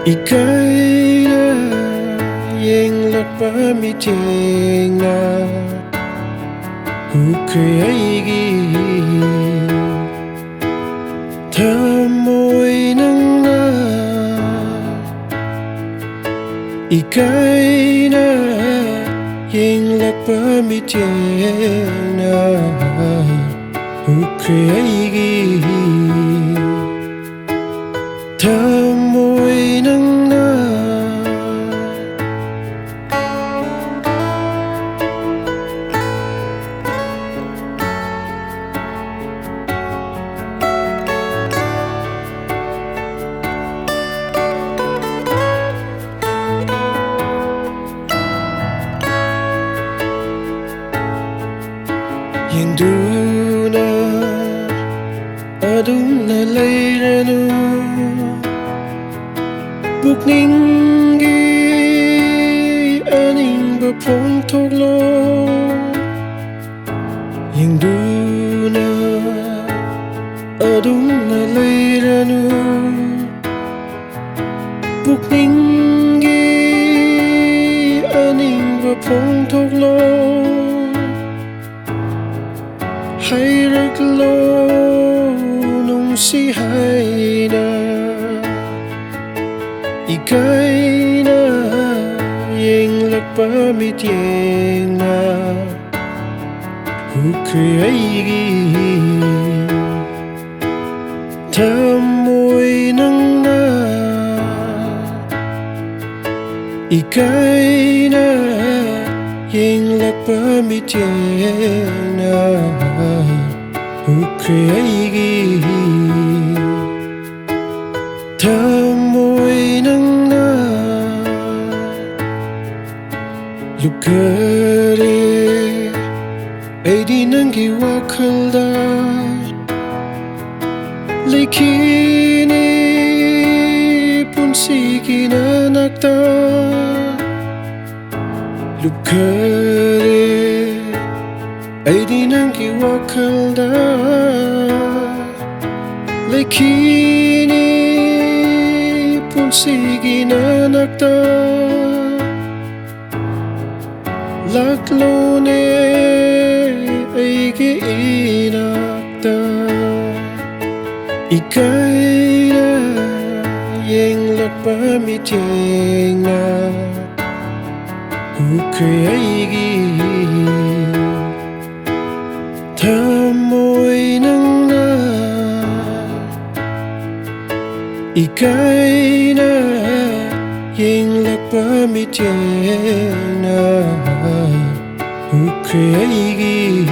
Ekaina yang lakpa mi chengna Hukaigi Thamoy nang na Ekaina yang lakpa mi chengna Hukaigi Thamoy nang na Yang duna adum na layranu Bukningi aning bapong toglo Yang duna adum na layranu Bukningi aning bapong toglo Hay rực lô nung si hay na Ekaina yang lakpa mi tieng na Hukaigi Thamoy nang na Ekaina yang lakpa mi tieng na Hukaigi Thamoy nang na Lukare ay di nang giwakalda Laikini punsiki na nakta Lukare ay di nang giwakalda Laikini punsiki na nakta Laklone ay giinakta Ekaina yang lakpa mi tiengna Hukaigi Thamoy nang na Ekaina yang lakpa mi tiengna Hukaigi